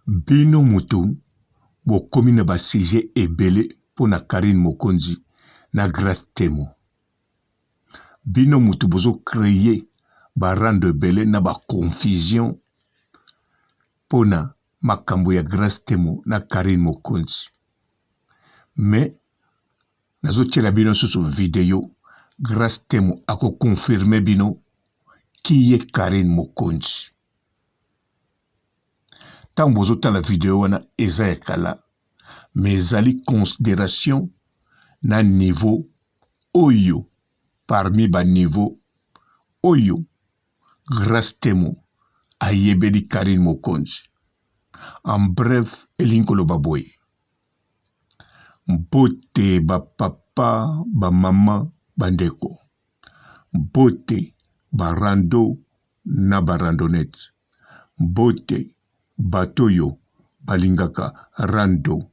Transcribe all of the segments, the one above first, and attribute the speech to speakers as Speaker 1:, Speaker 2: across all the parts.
Speaker 1: Bino mutu bokomi na ba sujet ebele pona Karine Mokonzi na Grace Temo. Bino mutu bozo créer ba rando ebele na ba confusion pona makambo ya Grace Temo na Karine Mokonzi. Mais nazo tiela bino susu video Grace Temo ako confirmer bino qui est Karine Mokonzi. Tant bozo ta la vidéo wana eza ya kala mais ezali considération na niveau oyo parmi ba niveau oyo Grace Temo ayebeli Karine Mokonzi. En bref, elinkolo baboye. Mbote ba papa, ba mama, bandeko. Mbote ba rando na ba randonnette. Mbote batoyo balingaka rando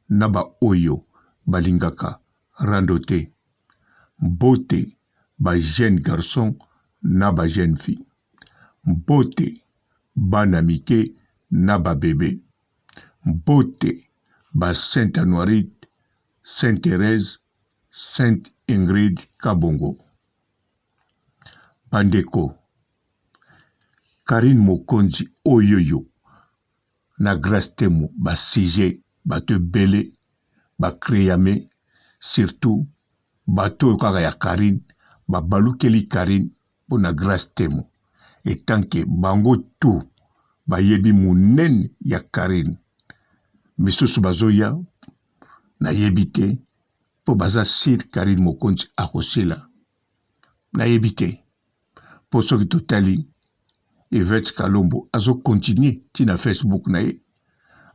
Speaker 1: na ba oyo balingaka rando te. Mbote ba jeune garçon na ba jeune fille. Mbote bana mike na ba bébé. Mbote ba Sainte Anoirite, Sainte Thérèse, Sainte Ingrid Kabongo. Bandeko, Karine Mokonzi oyoyo na Grace Temo ba sujet bato belé ba créame surtout bato kaka ya Karine ba balukeli Karine pona Grace Temo etant que bango tout ba yebi munene ya Karine misusu bazoya na yebite po baza sir Karine Mokonzi akosela na yebite po soki totali Yvette Kalombo azo continuer tina Facebook na ye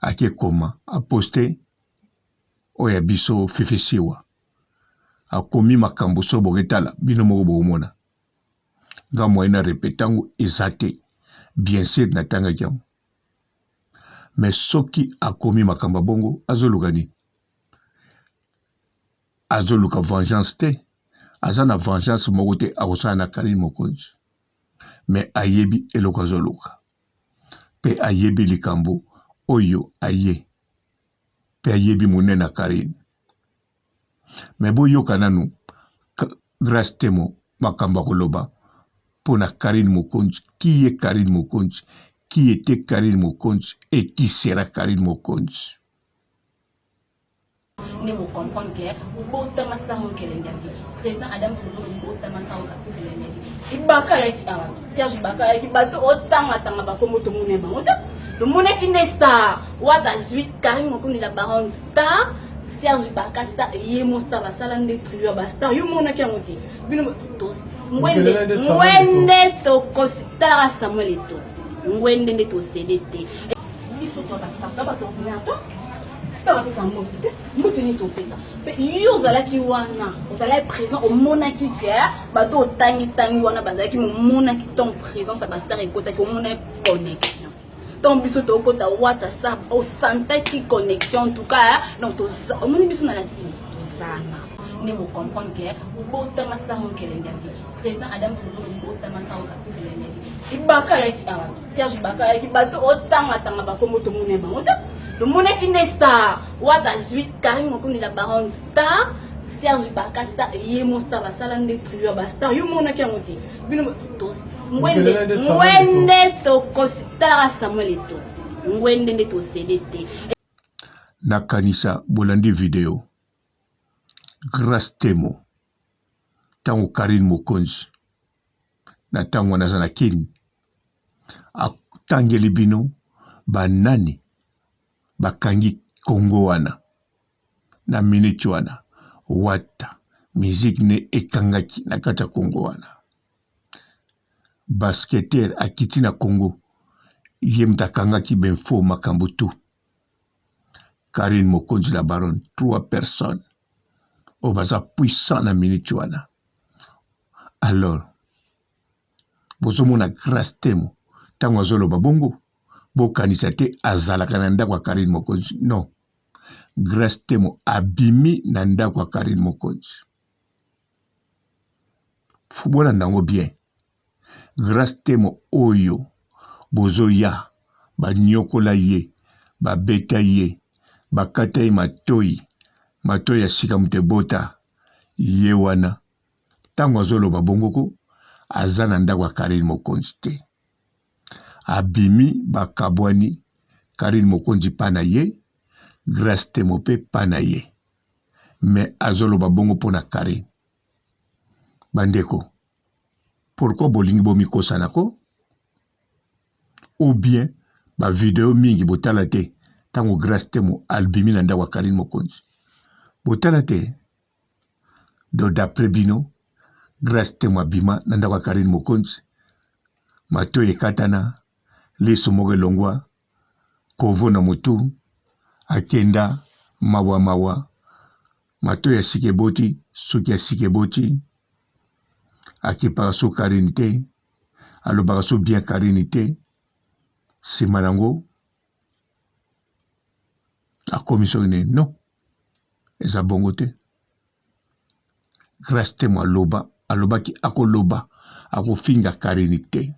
Speaker 1: ake koma a poste oya biso fefesiwa akomi makambo so bogetala bino moko bomona nga moyena repetango ezate bien sûr na tanga kiam mais soki akomi makambo bongo azolukani azoluka vengeance te azana vengeance moko te akosala na Karine Mokonzi mais ayebi eloko azoluka pe ayebi likambo oyo aye pe ayebi monene na Karine mais boyoka nanu Grace Temo makambo koloba pona Karine Mokonzi. Qui est Karine Mokonzi? Qui était Karine Mokonzi et qui sera Karine Mokonzi?
Speaker 2: Ne vous comprenez que autant ma star que les président Adam Foulou autant ma star que les Ibaka Serge Ibaka qui bat autant atanga ba comme tout monde ba le monde qui n'est star what as we Karine Mokonzi la baronne star Serge Ibaka star yemo star ba sala de trio ba star yo monde qui ngoki bino to mwende to kostara Samuel to mwende to CDT biso to ba star ba to vinato yo zalaki wana ozalaki présent omonaki ke bato otangi wana bazalaki momonaki ton présence ya bastar ekotaki omonaki connexion ton biso tokota wata star osantaki connexion en tout cas donc omoni biso na latini tozana ne vous comprendre que otanga star okelengaki président Adam Foulou otanga star okelengaki Ibaka Serge Ibaka qui bato otanga bakomo to mone bango le monde qui n'est star what as we Karine Mokonzi la baronne star Serge Ibaka star yemo star ba sala de trio ba star yo mona ki ngoki bino to mwende to kostara Samuel to mwende to CDT
Speaker 1: na kanisa bolandi video Grace Temo tango Karine Mokonzi na tango nazana kini atangeli bino banani bakangi Kongo wana na minute wana wata musique ne ekangaki na kata Kongo wana basketteur akiti na Kongo yemtakangaki benfo makambo tu Karine Mokonzi la baronne 3 personnes o baza puissant na minute wana alors bozomona Grace Temo tango azoloba bongo bokanisa te azalaka na ndako ya Karine Mokonzi non Grace Temo abimi na ndako ya Karine Mokonzi fubola ndango bien Grace Temo oyo bozoya banyokola ye babeta ye bakata ye matoi ya sika mute bota ye wana ntango azoloba bongoko aza na ndako ya Karine Mokonzi te abimi bakabwani Karine Mokonzi pa na ye Grace Temo mpe pa na ye me azoloba bongo mpo na Karine. Bandeko, pourquoi bolingi bomikosanako? Ou bien ba video mingi botala te tango Grace Temo albimi na ndako ya Karine Mokonzi botala te. Do d'après bino Grace Temo abima na ndako ya Karine Mokonzi matoi ekatana liso moko elongwa kovo na motu akenda mawa matoi ya sikeboti suki ya sikeboti akipaka so Karine te alobaka so bien Karine te nsima nango akomi soki ne non eza bongo te. Grace Temo alobaki akoloba akofinga Karine te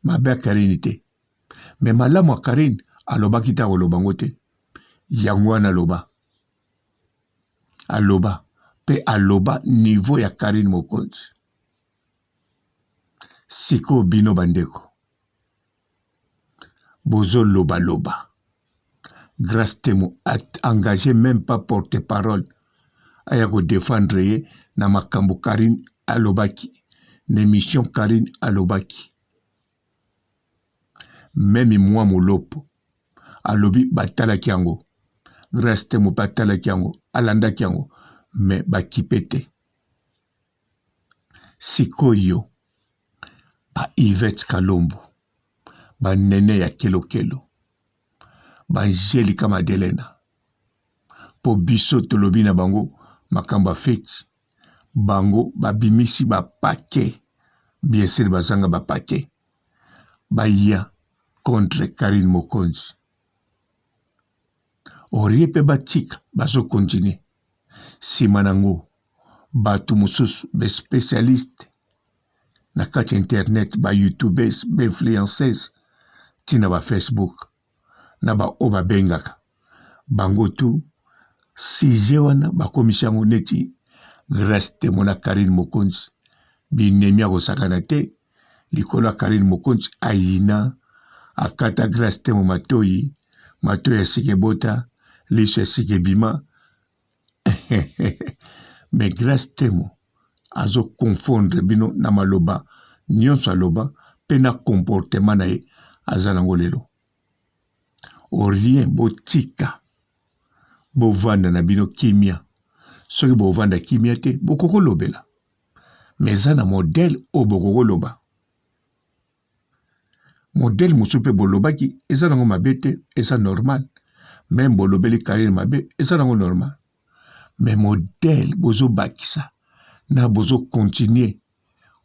Speaker 1: mabe ya Karine te me malamu ya Karine alobaki te akoloba ngo te yango wana aloba pe aloba niveau ya Karine Mokonzi. Siko bino bandeko bozo loba Grace Temo a engagé même pas porte-parole aya ko défendre ye na makambo Karine alobaki na émission Karine alobaki même moi molopo alobi batalaki yango Grace Temo batalaki yango alandaki yango me bakipete. Sikoyo ba Yvette Kalombo ba nene ya kelokelo ba Angelica Madelena po biso tolobi na bango makambo afeti bango babimisi ba paquet bien sûr bazanga ba paquet baya contre Karine Mokonzi orie pe batika bazo continue nsima nango bato mosusu ba spécialiste na kati internet ba youtubers ba influencers tina ba Facebook na ba o babengaka bango tu sije wana bakomisi yango neti Grace Temo na Karine Mokonzi binemi akosakana te likolo ya Karine Mokonzi ayina akata Grace Temo matoi ya sikebota liso ya sikebima me Grace Temo azo confondre bino na maloba nyonso aloba pe na comportement na ye aza nango lelo orien botika bovanda na bino kimia soki bovanda kimia te bokokolobela me eza na modele oyo bokokoloba modele mosusu mpe bolobaki eza nango mabe te eza normal meme bolobeli Karine mabe eza nango normal me modele bozobakisa na bozokontinue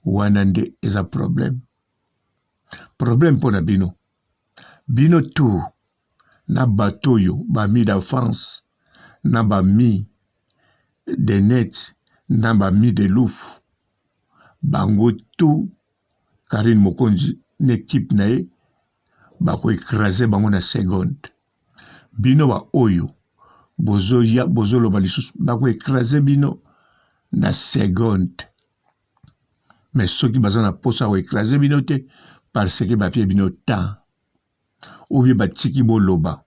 Speaker 1: wana nde eza problème mpo na bino tu na bato oyo bami d'enfance na bami de net na bami de lufu bango tu Karine Mokonzi na équipe na ye bakoekrase bango na seconde bino ba oyo bozoloba lisusu bakoekrase bino na seconde mais soki baza na posa koekrase bino te parce que bapie bino temps ou bien batiki boloba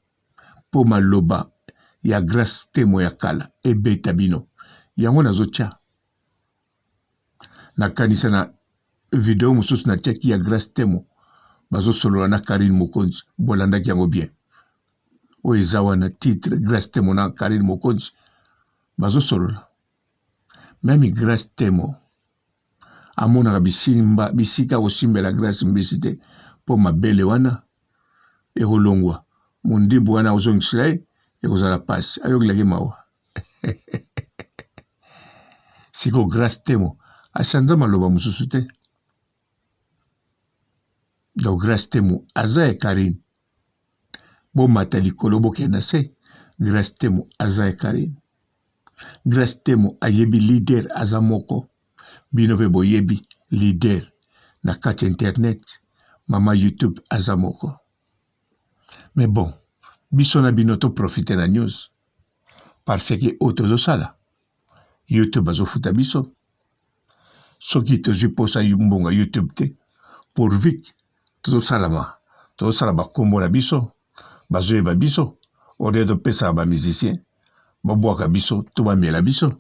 Speaker 1: po maloba ya Grace Temo ya kala ebeta bino yango nazotia nakanisa na video mosusu na tiaki ya Grace Temo bazosolola na Karine Mokonzi bolandaki yango bien oyo eza wana titre Grace Temo na Karine Mokonzi bazosolola meme Grace Temo amonaka bisika kosimbela Grace mbisi te mpo mabele wana ekolongwa mondibu wana ozongisila ye ekozala pasi ayokelaki mawa siko Grace Temo achanza maloba mosusu te donc Grace Temo aza ya Karine bomata likolo bokenda se Grace Temo aza ya Karine Grace Temo ayebi leader aza moko bino mpe boyebi leader na kati internet mama YouTube aza moko mais bon biso na bino to profiter na news parce que otozo sala YouTube azofuta biso soki tozwi posa mbonga YouTube te pourvu tozo salama tozo sala bakombo na biso bazoyeba biso ode to pesa ba musicien babwaka biso to bamiela biso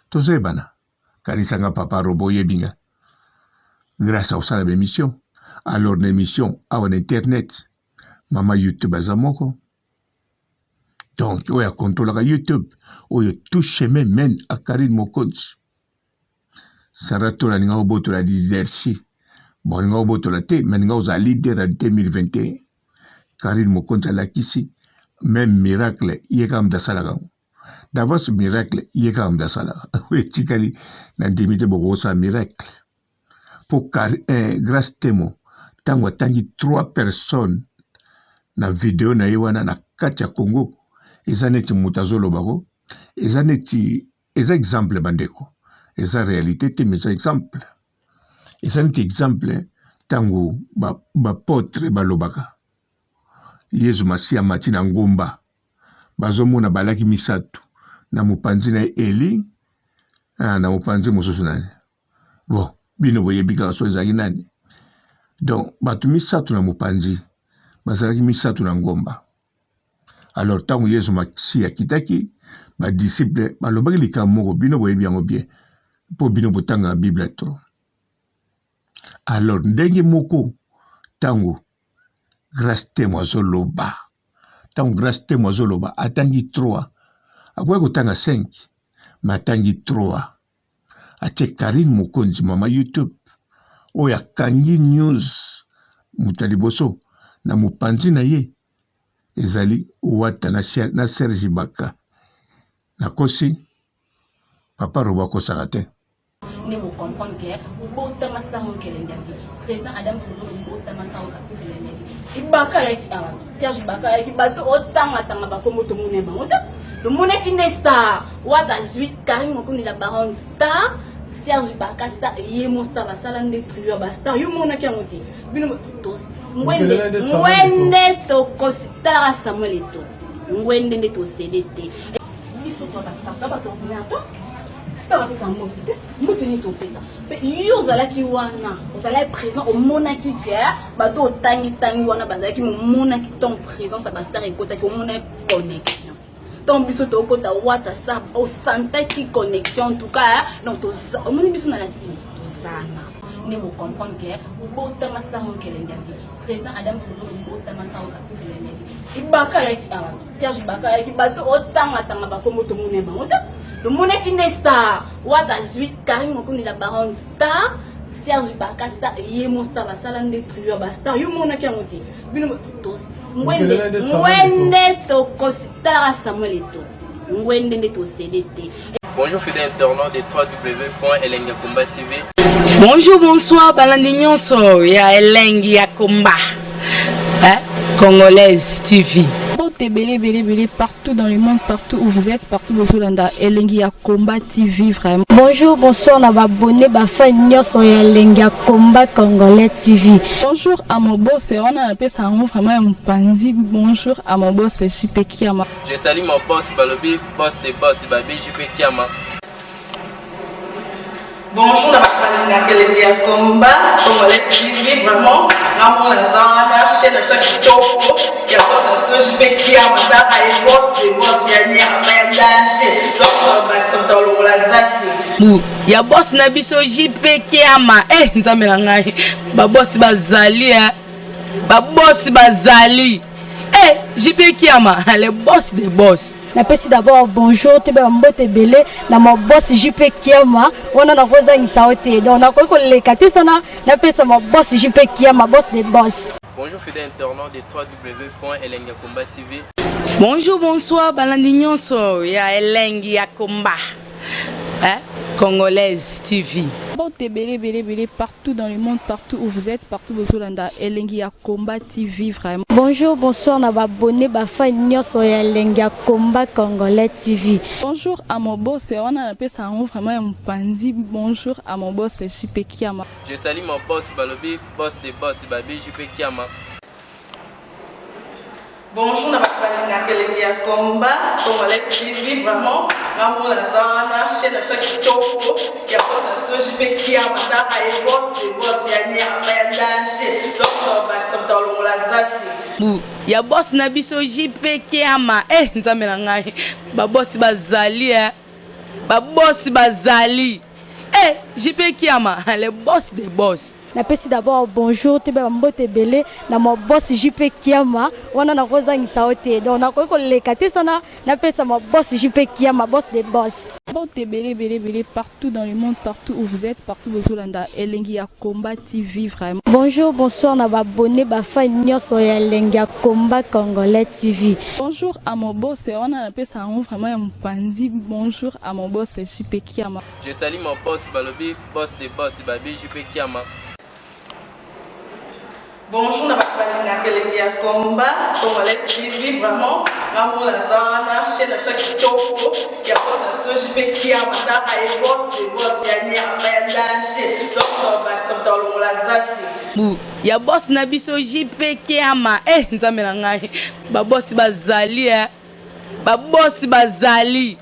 Speaker 1: tozoyebana karisanga papa robo yebinga grâce à osala bémission alors l'émission à internet mama YouTube azamoko donc oya contrôle la YouTube oyo tout chemin mène à Karine Mokonzi sarato la ninga oboto la leadership bon ninga oboto la te mais ninga oza leader en 2021 Karine Mokonzi la kisi même miracle yeka mdasala d'avance ce miracle yeka mdasala oui tikali na dimite boko sa miracle pour grâce témo tango tangi 3 personnes na vidéo na yewana na kati ya Congo eza neti mutazolo bako eza neti eza exemple bandeko eza réalité te mais exemple eza neti exemple tango ba potre balobaka Yesu Masia mati na ngomba bazomona balaki misatu na mopanzi na Eli na mopanzi mosusu nani bon bino boyebika so ezaki nani donc batu misatu na mopanzi bazalaki misatu na ngomba alors tango Yesu Masia kitaki ba disciple balobaki likambo moko bino boyebi yango bien po bino botanga Bible to alors ndenge moko tango grâce témoizoloba tango grâce témoizoloba atangi 3 akoya kotanga 5 mais atangi 3 atie Karine Mokonzi mama YouTube oyo akangi news mutu ya liboso na mopanzi na ye ezali wata na Serge Baka nakosi papa robo akosaka te
Speaker 2: ne vous comprendre que bota master on kelenge président Adam Fouzou bota master on kelenge ibaka Serge Baka ki bato otanga tanga bakomo to mune bangoto le mone ki ne star wata 8 Karine Mokonzi la baron star Serge Baka star yemo star basala nde trio ba star yo mona ki ngote bino to mwende to kostara Samuel to mwende nde to CDT biso to ba star ba to vina to yo ozalaki wana ozalaki présent omonaki ke bato otangi wana bazalaki momonaki ton présence ya bastar ekotaki omonaki connexion ton biso tokota wata star osantaki connexion en tout cas donc omoni biso na latini tozana ne vous comprendre que botanga star on kelenge président Adam Fouzou botanga star on kelenge ibaka Serge Baka ki bato otanga tanga bakomo to mune bangoto le monde qui n'est star wata 8 Karine Mokonzi la baron star Serge Baka star yemo star basala nde trio ba star yo mona ki ngote bino to mwende to kostara Samuel to mwende nde to CDT.
Speaker 3: Bonjour fidèles internautes de www.elengiakomba TV.
Speaker 4: Bonjour, bonsoir, balandi nyonso ya Elengi ya Komba. Congolaise TV.
Speaker 5: Belé partout dans le monde, partout où vous êtes, partout où vous êtes, Elengi ya Komba TV vraiment.
Speaker 6: Bonjour, bonsoir, na abonné bafa nyonso ya Elengi ya Komba Congolais TV.
Speaker 5: Bonjour à mon boss, on a appelé ça vraiment un pandi. Bonjour à mon boss, JP Kiama.
Speaker 3: Je salue mon boss Balobi, boss des boss Babi, JP Kiama.
Speaker 4: Bonjour, na Elengi ya Komba Congolais TV vraiment. Amour na zana chaîne de chaque topo ya boss na JP Kiama ta ay boss de boss ya ni amandaje donc Maxime Tolo la zaki ya boss na biso JP Kiama nzambe na ngai ba boss bazali ba boss bazali JP Kiama le boss des boss.
Speaker 6: Napesi d'abord bonjour te ba mbote belé na mo boss JP Kiama wana na koza ngisaote donc na ko lekate sana napesa mo boss JP Kiama boss des boss.
Speaker 3: Bonjour fidèles internautes de www.elengiakomba TV.
Speaker 4: Bonjour, bonsoir, balandi nyonso ya Elengi ya Komba. Congolaise TV.
Speaker 5: Belé partout dans le monde, partout où vous êtes, partout où vous êtes, Elengi ya Komba TV vraiment.
Speaker 6: Bonjour, bonsoir, na abonné bafa nyonso ya Elengi ya Komba Congolais TV.
Speaker 5: Bonjour à mon boss, on a appelé ça vraiment un pandi. Bonjour à mon boss, JP Kiama.
Speaker 3: Je salue mon boss Balobi, boss des boss Babi, JP Kiama.
Speaker 4: Bonjour, na balinga kelenge ya komba congolais TV vraiment ngamona zana chaîne na chaque kitoko ya boss na so jipe kia mata ay boss de boss ya nyama ya danger donc ba samta longola zaki
Speaker 7: ya boss na biso jipe kiama nzambe na ngai ba boss bazali ba boss bazali jipe kiama le boss des boss.
Speaker 6: Napesi d'abord bonjour te ba mbote belé na mo boss JP Kiama wana na kozangisa ote donc na ko lekate sana napesa mo boss JP Kiama boss des boss.
Speaker 5: Mbote belé partout dans le monde, partout où vous êtes, partout où vous êtes, Elengi ya Komba TV vraiment.
Speaker 6: Bonjour, bonsoir na ba abonné ba fan nyonso ya Elengi ya Komba Congolais TV.
Speaker 5: Bonjour à mon boss, on a appelé ça vraiment un pandi. Bonjour à mon boss JP Kiama.
Speaker 3: Je salue mon boss Balobi, boss des boss Babi JP Kiama.
Speaker 4: Bonjour na balinga kelenge ya komba congolais TV vraiment ngamona zana chaîne na chaque kitoko ya boss na so jipe kia mata ay boss de boss ya nyama ya danger donc ba samta longola zaki
Speaker 7: ya boss na biso JP Kiama nzambe na ngai ba boss bazali ba boss bazali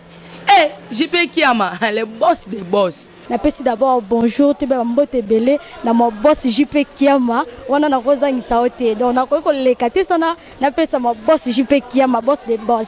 Speaker 7: JP Kiama le boss des boss.
Speaker 6: Napesi d'abord bonjour te ba mbote belé na mo boss JP Kiama wana na kozangisa ote donc na ko lekate sana napesa mo boss JP Kiama boss des boss.